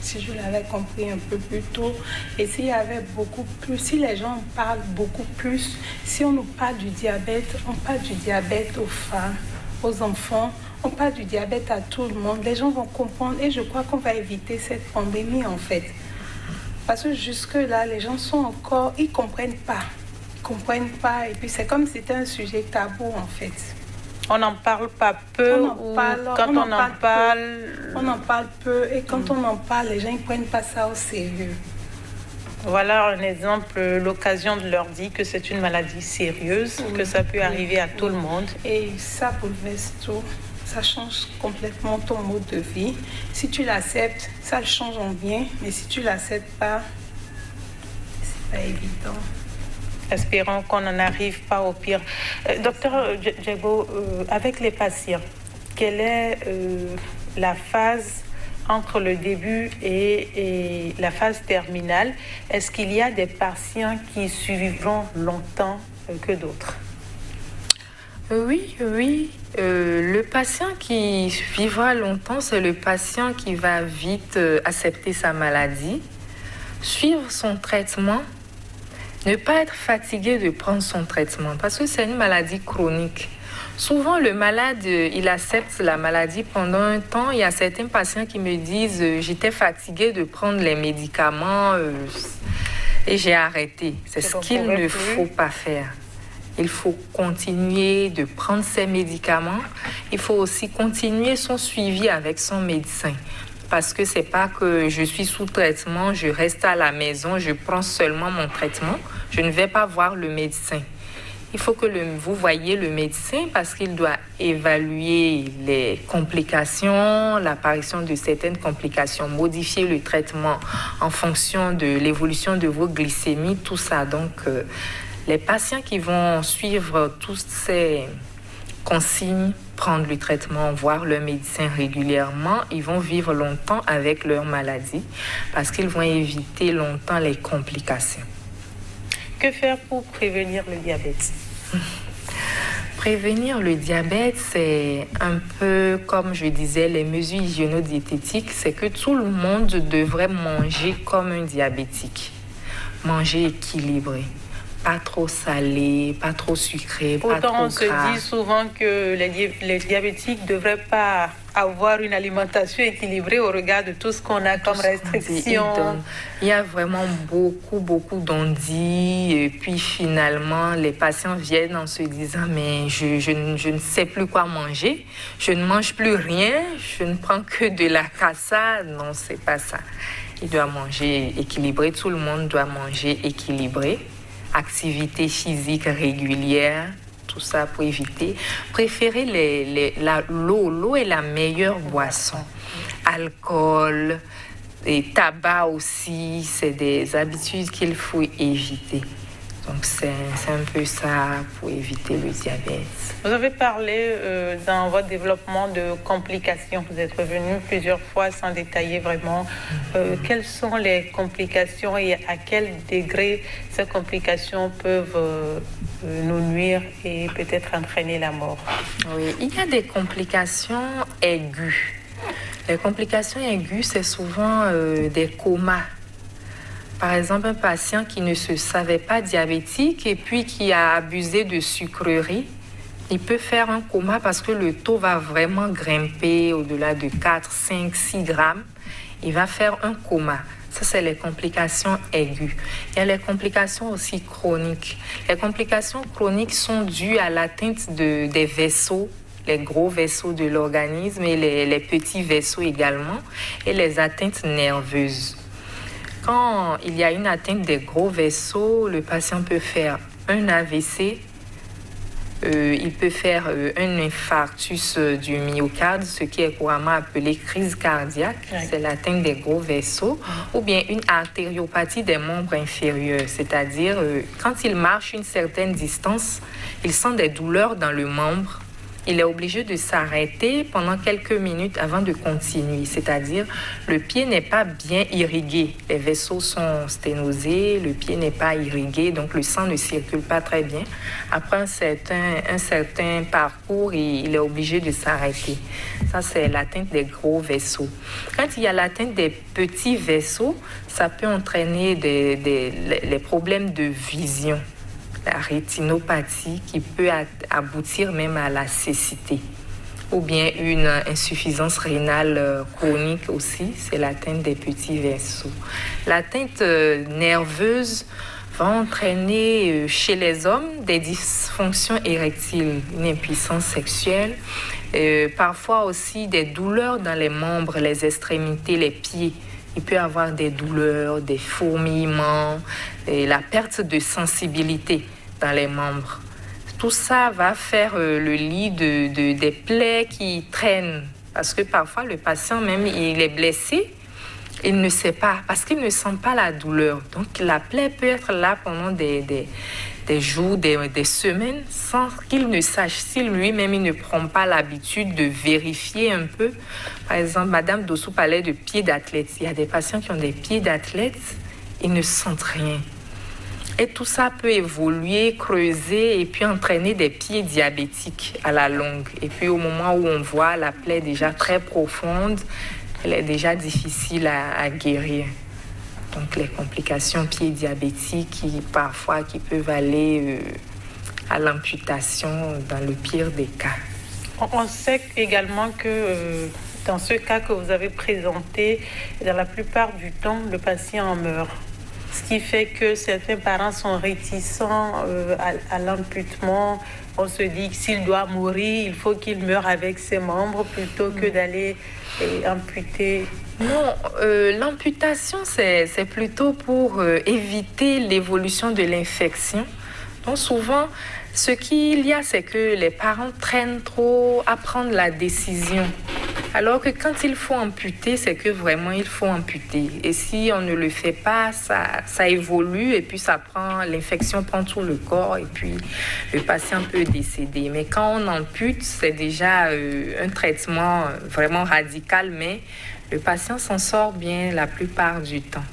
Si je l'avais compris un peu plus tôt, et s'il y avait beaucoup plus, si les gens parlent beaucoup plus, si on nous parle du diabète, on parle du diabète aux femmes, aux enfants, on parle du diabète à tout le monde, les gens vont comprendre et je crois qu'on va éviter cette pandémie en fait. Parce que jusque-là, les gens sont encore, ils ne comprennent pas. Et puis c'est comme si c'était un sujet tabou en fait. On n'en parle pas peu, on en parle peu et quand on en parle, les gens ne prennent pas ça au sérieux. Voilà un exemple, l'occasion de leur dire que c'est une maladie sérieuse, que ça peut arriver à tout le monde. Et ça bouleverse tout, ça change complètement ton mode de vie. Si tu l'acceptes, ça le change en bien, mais si tu ne l'acceptes pas, pas évident. Espérons qu'on n'en arrive pas au pire. Docteur Djego, avec les patients, quelle est la phase entre le début et la phase terminale? Est-ce qu'il y a des patients qui survivront longtemps que d'autres? Oui. Le patient qui vivra longtemps, c'est le patient qui va vite accepter sa maladie, suivre son traitement, ne pas être fatigué de prendre son traitement parce que c'est une maladie chronique. Souvent, le malade, il accepte la maladie pendant un temps. Il y a certains patients qui me disent « j'étais fatigué de prendre les médicaments et j'ai arrêté ». C'est ce qu'il ne faut pas faire. Il faut continuer de prendre ses médicaments. Il faut aussi continuer son suivi avec son médecin. Parce que c'est pas que je suis sous traitement, je reste à la maison, je prends seulement mon traitement. Je ne vais pas voir le médecin. Il faut que vous voyez le médecin parce qu'il doit évaluer les complications, l'apparition de certaines complications, modifier le traitement en fonction de l'évolution de vos glycémies, tout ça. Donc, les patients qui vont suivre toutes ces consignes, prendre le traitement, voir leur médecin régulièrement, ils vont vivre longtemps avec leur maladie parce qu'ils vont éviter longtemps les complications. Que faire pour prévenir le diabète? Prévenir le diabète, c'est un peu comme je disais, les mesures hygiéno-diététiques, c'est que tout le monde devrait manger comme un diabétique. Manger équilibré. Pas trop salé, pas trop sucré, pas trop gras. Pourtant, on se dit souvent que les diabétiques ne devraient pas avoir une alimentation équilibrée au regard de tout ce qu'on a comme restrictions. Il y a vraiment beaucoup d'on-dit. Et puis finalement, les patients viennent en se disant « mais je ne sais plus quoi manger, je ne mange plus rien, je ne prends que de la cassade ». Non, c'est pas ça. Il doit manger équilibré, tout le monde doit manger équilibré. Activité physique régulière, tout ça pour éviter. Préférez l'eau. L'eau est la meilleure boisson. Alcool et tabac aussi, c'est des habitudes qu'il faut éviter. Donc c'est un peu ça pour éviter le diabète. Vous avez parlé dans votre développement de complications. Vous êtes revenu plusieurs fois sans détailler vraiment quelles sont les complications et à quel degré ces complications peuvent nous nuire et peut-être entraîner la mort. Oui, il y a des complications aiguës. Les complications aiguës, c'est souvent des comas. Par exemple, un patient qui ne se savait pas diabétique et puis qui a abusé de sucreries, il peut faire un coma parce que le taux va vraiment grimper au-delà de 4, 5, 6 grammes. Il va faire un coma. Ça, c'est les complications aiguës. Il y a les complications aussi chroniques. Les complications chroniques sont dues à l'atteinte des vaisseaux, les gros vaisseaux de l'organisme et les petits vaisseaux également, et les atteintes nerveuses. Quand il y a une atteinte des gros vaisseaux, le patient peut faire un AVC, il peut faire un infarctus du myocarde, ce qui est couramment appelé crise cardiaque, c'est l'atteinte des gros vaisseaux, ou bien une artériopathie des membres inférieurs, c'est-à-dire quand il marche une certaine distance, il sent des douleurs dans le membre. Il est obligé de s'arrêter pendant quelques minutes avant de continuer. C'est-à-dire, le pied n'est pas bien irrigué. Les vaisseaux sont sténosés, le pied n'est pas irrigué, donc le sang ne circule pas très bien. Après un certain parcours, il est obligé de s'arrêter. Ça, c'est l'atteinte des gros vaisseaux. Quand il y a l'atteinte des petits vaisseaux, ça peut entraîner les problèmes de vision. La rétinopathie qui peut aboutir même à la cécité, ou bien une insuffisance rénale chronique aussi, c'est l'atteinte des petits vaisseaux. L'atteinte nerveuse va entraîner chez les hommes des dysfonctions érectiles, une impuissance sexuelle, parfois aussi des douleurs dans les membres, les extrémités, les pieds. Il peut y avoir des douleurs, des fourmillements, et la perte de sensibilité dans les membres. Tout ça va faire le lit des plaies qui traînent. Parce que parfois, le patient même, il est blessé Il ne sait pas, parce qu'il ne sent pas la douleur. Donc, la plaie peut être là pendant des jours, des semaines, sans qu'il ne sache. Si lui-même, il ne prend pas l'habitude de vérifier un peu. Par exemple, Madame Dossou parlait de pieds d'athlète. Il y a des patients qui ont des pieds d'athlète, ils ne sentent rien. Et tout ça peut évoluer, creuser et puis entraîner des pieds diabétiques à la longue. Et puis, au moment où on voit la plaie déjà très profonde, elle est déjà difficile à guérir. Donc, les complications pieds diabétiques qui peuvent aller à l'amputation dans le pire des cas. On sait également que dans ce cas que vous avez présenté, dans la plupart du temps, le patient meurt. Ce qui fait que certains parents sont réticents à l'amputement. On se dit que s'il doit mourir, il faut qu'il meure avec ses membres plutôt que d'aller amputer. Non, l'amputation, c'est plutôt pour éviter l'évolution de l'infection. Donc souvent, ce qu'il y a, c'est que les parents traînent trop à prendre la décision. Alors que quand il faut amputer, c'est que vraiment il faut amputer. Et si on ne le fait pas, ça évolue et puis l'infection prend tout le corps et puis le patient peut décéder. Mais quand on ampute, c'est déjà un traitement vraiment radical, mais le patient s'en sort bien la plupart du temps.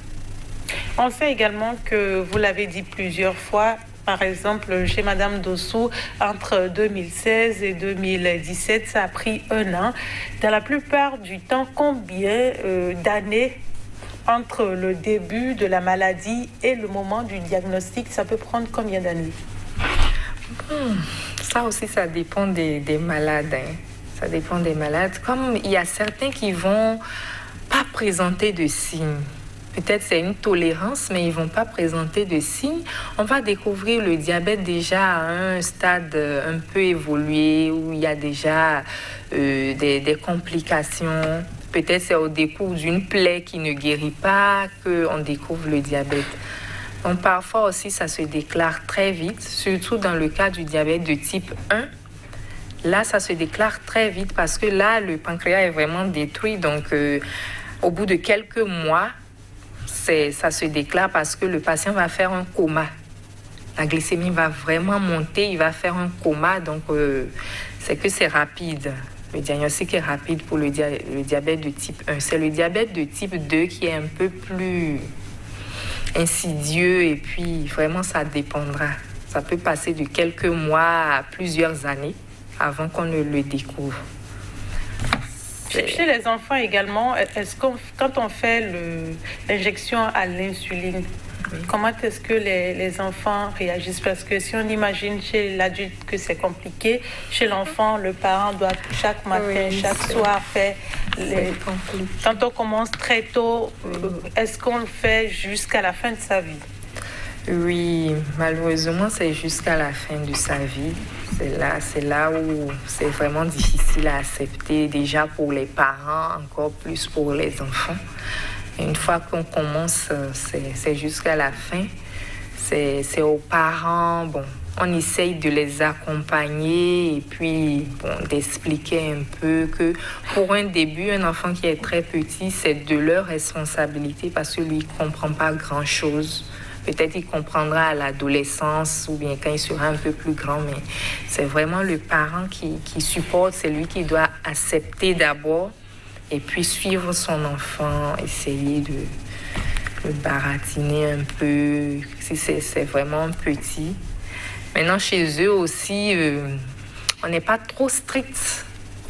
On sait également que, vous l'avez dit plusieurs fois, par exemple, chez Madame Dossou, entre 2016 et 2017, ça a pris 1 an. Dans la plupart du temps, combien d'années entre le début de la maladie et le moment du diagnostic, ça peut prendre combien d'années? Ça aussi, ça dépend des malades. Ça dépend des malades. Comme il y a certains qui vont pas présenter de signes. Peut-être c'est une tolérance, mais ils ne vont pas présenter de signes. On va découvrir le diabète déjà à un stade un peu évolué, où il y a déjà des complications. Peut-être c'est au décours d'une plaie qui ne guérit pas qu'on découvre le diabète. Donc parfois aussi, ça se déclare très vite, surtout dans le cas du diabète de type 1. Là, ça se déclare très vite parce que là, le pancréas est vraiment détruit. Donc, au bout de quelques mois, ça se déclare parce que le patient va faire un coma. La glycémie va vraiment monter, il va faire un coma. Donc, c'est que c'est rapide. Le diagnostic est rapide pour le diabète de type 1. C'est le diabète de type 2 qui est un peu plus insidieux et puis vraiment, ça dépendra. Ça peut passer de quelques mois à plusieurs années avant qu'on ne le découvre. Chez les enfants également, quand on fait l'injection à l'insuline, comment est-ce que les enfants réagissent? Parce que si on imagine chez l'adulte que c'est compliqué, chez l'enfant, le parent doit chaque matin, chaque soir faire... Quand on commence très tôt, est-ce qu'on le fait jusqu'à la fin de sa vie? Oui, malheureusement, c'est jusqu'à la fin de sa vie. C'est là où c'est vraiment difficile à accepter, déjà pour les parents, encore plus pour les enfants. Et une fois qu'on commence, c'est jusqu'à la fin. C'est aux parents, on essaye de les accompagner et puis d'expliquer un peu que pour un début, un enfant qui est très petit, c'est de leur responsabilité parce que lui, il ne comprend pas grand-chose. Peut-être qu'il comprendra à l'adolescence ou bien quand il sera un peu plus grand, mais c'est vraiment le parent qui supporte, c'est lui qui doit accepter d'abord et puis suivre son enfant, essayer de le baratiner un peu, si c'est vraiment petit. Maintenant, chez eux aussi, on n'est pas trop strict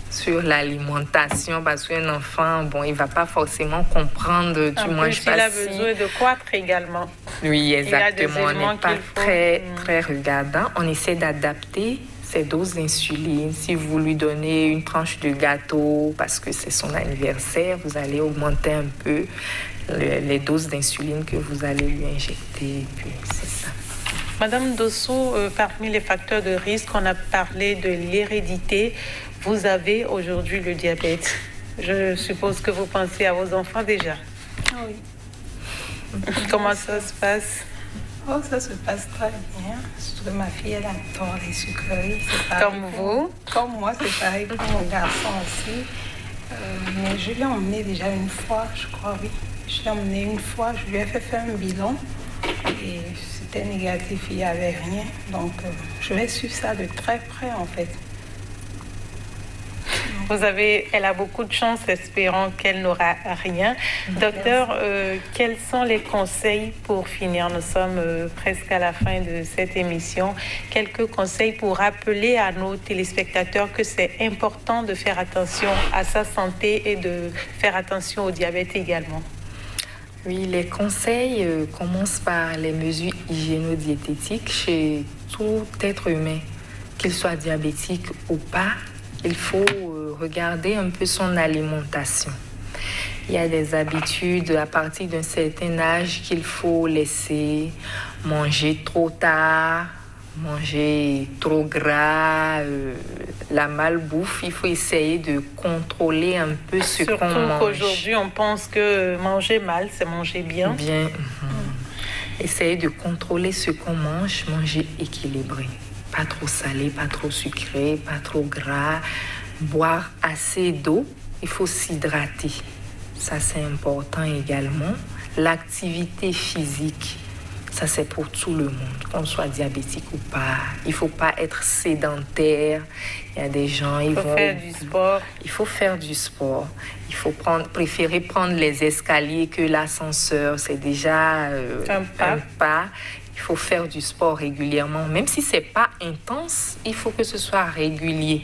sur l'alimentation parce qu'un enfant, il ne va pas forcément comprendre, tu manges pas. Il a besoin de croître également. Oui, exactement. On n'est pas très regardant. On essaie d'adapter ses doses d'insuline. Si vous lui donnez une tranche de gâteau parce que c'est son anniversaire, vous allez augmenter un peu les doses d'insuline que vous allez lui injecter. Et puis, c'est ça. Madame Dossou, parmi les facteurs de risque, on a parlé de l'hérédité. Vous avez aujourd'hui le diabète. Je suppose que vous pensez à vos enfants déjà. Oui. Comment ça se passe? Oh, ça se passe très bien. Surtout ma fille, elle adore les sucreries. Comme vous? Comme moi, c'est pareil pour mon garçon aussi. Mais je l'ai emmené déjà une fois, je crois, oui. Je l'ai emmené une fois, je lui ai fait faire un bilan et c'était négatif, il n'y avait rien. Donc, je vais suivre ça de très près, en fait. Elle a beaucoup de chance, espérant qu'elle n'aura rien. Docteur, quels sont les conseils pour finir? Nous sommes presque à la fin de cette émission. Quelques conseils pour rappeler à nos téléspectateurs que c'est important de faire attention à sa santé et de faire attention au diabète également. Oui, les conseils commencent par les mesures hygiéno-diététiques chez tout être humain, qu'il soit diabétique ou pas. Il faut regarder un peu son alimentation. Il y a des habitudes à partir d'un certain âge qu'il faut laisser manger trop tard, manger trop gras, la malbouffe. Il faut essayer de contrôler un peu ce qu'on mange. Surtout qu'aujourd'hui, on pense que manger mal, c'est manger bien. Bien. Essayer de contrôler ce qu'on mange, manger équilibré. Pas trop salé, pas trop sucré, pas trop gras. Boire assez d'eau. Il faut s'hydrater. Ça, c'est important également. L'activité physique, ça, c'est pour tout le monde, qu'on soit diabétique ou pas. Il ne faut pas être sédentaire. Il y a des gens, il faut faire du sport. Il faut faire du sport. Il faut préférer prendre les escaliers que l'ascenseur. C'est déjà un pas. Il faut faire du sport régulièrement. Même si ce n'est pas intense, il faut que ce soit régulier.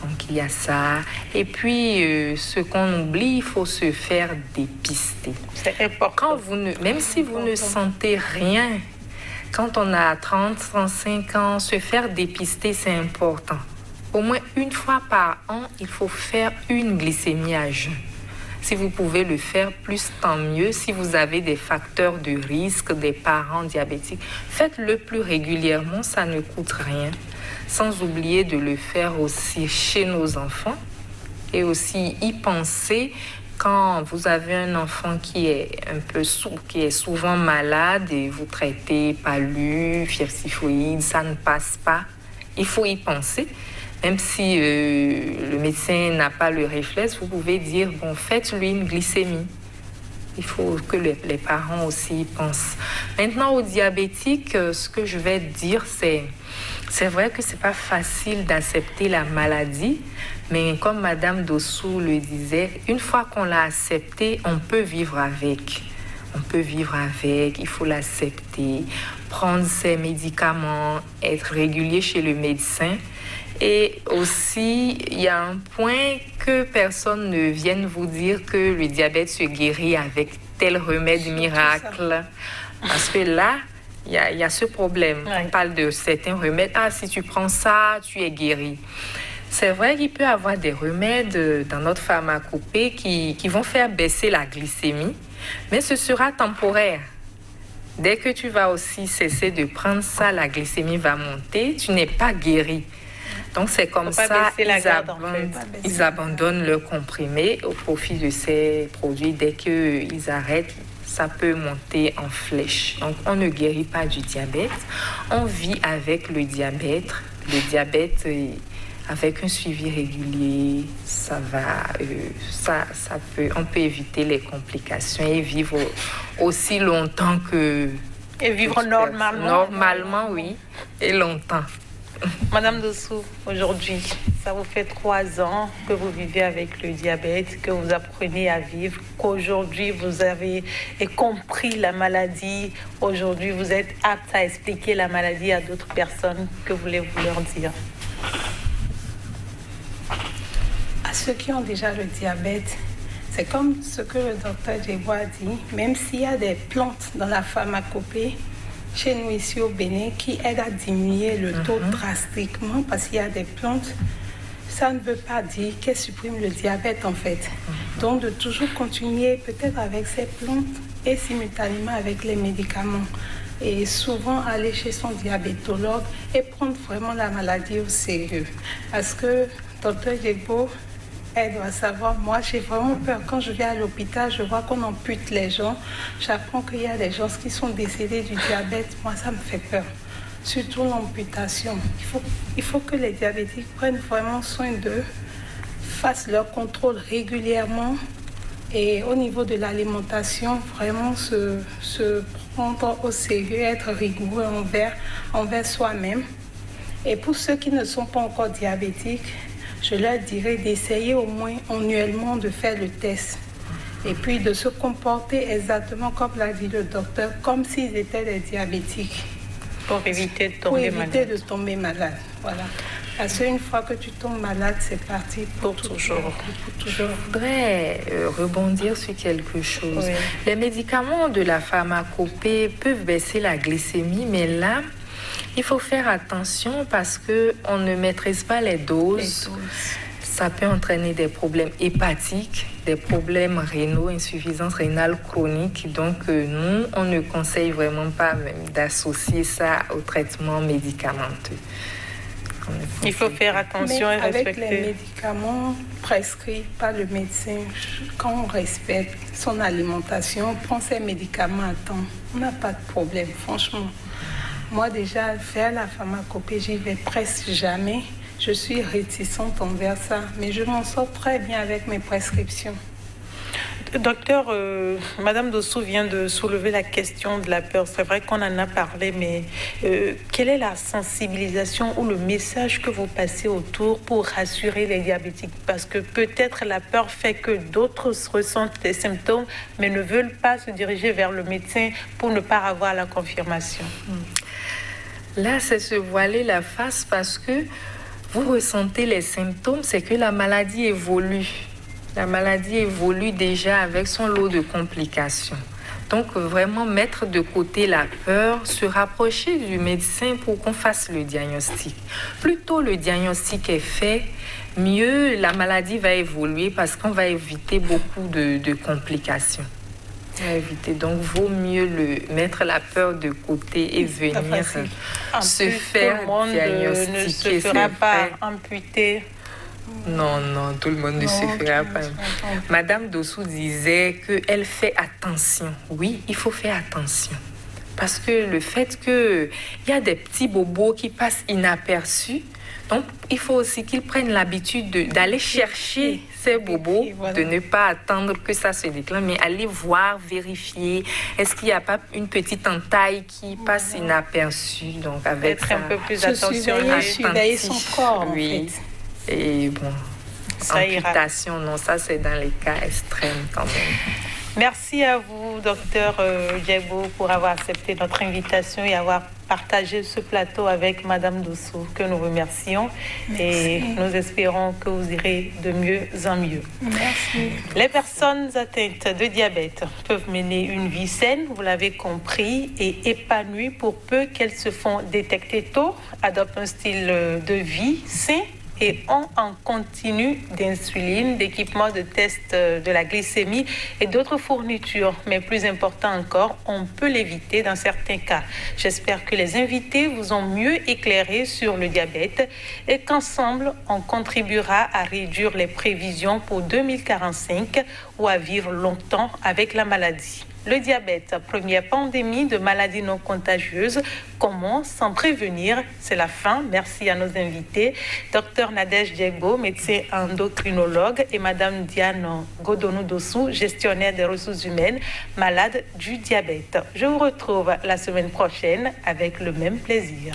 Donc, il y a ça. Et puis, ce qu'on oublie, il faut se faire dépister. C'est important. Même si vous ne sentez rien, quand on a 30, 35 ans, se faire dépister, c'est important. Au moins une fois par an, il faut faire une glycémie à jeun. Si vous pouvez le faire plus, tant mieux. Si vous avez des facteurs de risque, des parents diabétiques, faites-le plus régulièrement, ça ne coûte rien. Sans oublier de le faire aussi chez nos enfants et aussi y penser quand vous avez un enfant qui est qui est souvent malade et vous traitez palu, fièvre typhoïde, ça ne passe pas. Il faut y penser. Même si le médecin n'a pas le réflexe, vous pouvez dire, bon, faites-lui une glycémie. Il faut que les parents aussi y pensent. Maintenant, aux diabétiques, ce que je vais dire, c'est vrai que ce n'est pas facile d'accepter la maladie, mais comme Madame Dossou le disait, une fois qu'on l'a acceptée, on peut vivre avec. On peut vivre avec, il faut l'accepter, prendre ses médicaments, être régulier chez le médecin. Et aussi, il y a un point que personne ne vienne vous dire que le diabète se guérit avec tel remède miracle. Parce que là, il y a ce problème. Oui. On parle de certains remèdes. Ah, si tu prends ça, tu es guéri. C'est vrai qu'il peut y avoir des remèdes dans notre pharmacopée qui vont faire baisser la glycémie, mais ce sera temporaire. Dès que tu vas aussi cesser de prendre ça, la glycémie va monter, tu n'es pas guéri. Donc, c'est comme ça, ils abandonnent leurs comprimés au profit de ces produits. Dès qu'ils arrêtent, ça peut monter en flèche. Donc, on ne guérit pas du diabète. On vit avec le diabète. Le diabète, avec un suivi régulier, on peut éviter les complications et vivre aussi longtemps que... Et vivre normalement. Normalement, oui, et longtemps. Madame Dossou, aujourd'hui, ça vous fait 3 ans que vous vivez avec le diabète, que vous apprenez à vivre, qu'aujourd'hui vous avez compris la maladie. Aujourd'hui, vous êtes apte à expliquer la maladie à d'autres personnes. Que voulez-vous leur dire? À ceux qui ont déjà le diabète, c'est comme ce que le docteur Djebo a dit, même s'il y a des plantes dans la pharmacopée, chez nous ici au Bénin, qui aident à diminuer le taux drastiquement, parce qu'il y a des plantes, ça ne veut pas dire qu'elles suppriment le diabète en fait. Donc de toujours continuer peut-être avec ces plantes et simultanément avec les médicaments. Et souvent aller chez son diabétologue et prendre vraiment la maladie au sérieux. Parce que docteur Djebo, elle doit savoir, moi j'ai vraiment peur. Quand je viens à l'hôpital, je vois qu'on ampute les gens. J'apprends qu'il y a des gens qui sont décédés du diabète. Moi, ça me fait peur. Surtout l'amputation. Il faut que les diabétiques prennent vraiment soin d'eux, fassent leur contrôle régulièrement. Et au niveau de l'alimentation, vraiment se prendre au sérieux, être rigoureux envers soi-même. Et pour ceux qui ne sont pas encore diabétiques, je leur dirais d'essayer au moins annuellement de faire le test. Et puis de se comporter exactement comme l'a dit le docteur, comme s'ils étaient des diabétiques. Pour éviter de tomber malade. Voilà. Parce qu'une fois que tu tombes malade, c'est parti pour toujours. Je voudrais rebondir sur quelque chose. Oui. Les médicaments de la pharmacopée peuvent baisser la glycémie, mais là, il faut faire attention parce qu'on ne maîtrise pas les doses. Ça peut entraîner des problèmes hépatiques, des problèmes rénaux, insuffisance rénale chronique. Donc, nous, on ne conseille vraiment pas même d'associer ça au traitement médicamenteux. Il faut faire attention et respecter. Avec les médicaments prescrits par le médecin, quand on respecte son alimentation, on prend ses médicaments à temps, on n'a pas de problème, franchement. Moi, déjà, faire la pharmacopée, j'y vais presque jamais. Je suis réticente envers ça, mais je m'en sors très bien avec mes prescriptions. Docteur, Madame Dossou vient de soulever la question de la peur. C'est vrai qu'on en a parlé, mais quelle est la sensibilisation ou le message que vous passez autour pour rassurer les diabétiques? Parce que peut-être la peur fait que d'autres ressentent des symptômes, mais ne veulent pas se diriger vers le médecin pour ne pas avoir la confirmation. Là, c'est se voiler la face parce que vous ressentez les symptômes, c'est que la maladie évolue. La maladie évolue déjà avec son lot de complications. Donc, vraiment mettre de côté la peur, se rapprocher du médecin pour qu'on fasse le diagnostic. Plus tôt le diagnostic est fait, mieux la maladie va évoluer parce qu'on va éviter beaucoup de complications. On va éviter. Donc, vaut mieux mettre la peur de côté et venir se faire diagnostiquer. Ne se fera pas amputer. Non, tout le monde ne se fera pas. Madame Dossou disait qu'elle fait attention. Oui, il faut faire attention. Parce que le fait qu'il y a des petits bobos qui passent inaperçus, donc il faut aussi qu'ils prennent l'habitude d'aller chercher ces bobos, de ne pas attendre que ça se déclenche, mais aller voir, vérifier, est-ce qu'il n'y a pas une petite entaille qui passe inaperçue. Donc avec être ça, un peu plus attentionné. Surveiller son corps, oui. En fait. Et bon, ça amputation, non, ça c'est dans les cas extrêmes quand même. Merci à vous, docteur Djegbo, pour avoir accepté notre invitation et avoir partagé ce plateau avec Madame Dossou, que nous remercions. Merci. Et nous espérons que vous irez de mieux en mieux. Merci. Les personnes atteintes de diabète peuvent mener une vie saine, vous l'avez compris, et épanouie pour peu qu'elles se font détecter tôt, adoptent un style de vie sain et ont en continu d'insuline, d'équipements de test de la glycémie et d'autres fournitures. Mais plus important encore, on peut l'éviter dans certains cas. J'espère que les invités vous ont mieux éclairé sur le diabète et qu'ensemble, on contribuera à réduire les prévisions pour 2045 ou à vivre longtemps avec la maladie. Le diabète, première pandémie de maladies non contagieuses, comment s'en prévenir? C'est la fin. Merci à nos invités, Dr Nadège Djegbo, médecin endocrinologue, et Madame Diane Godonou Dossou, gestionnaire des ressources humaines, malade du diabète. Je vous retrouve la semaine prochaine avec le même plaisir.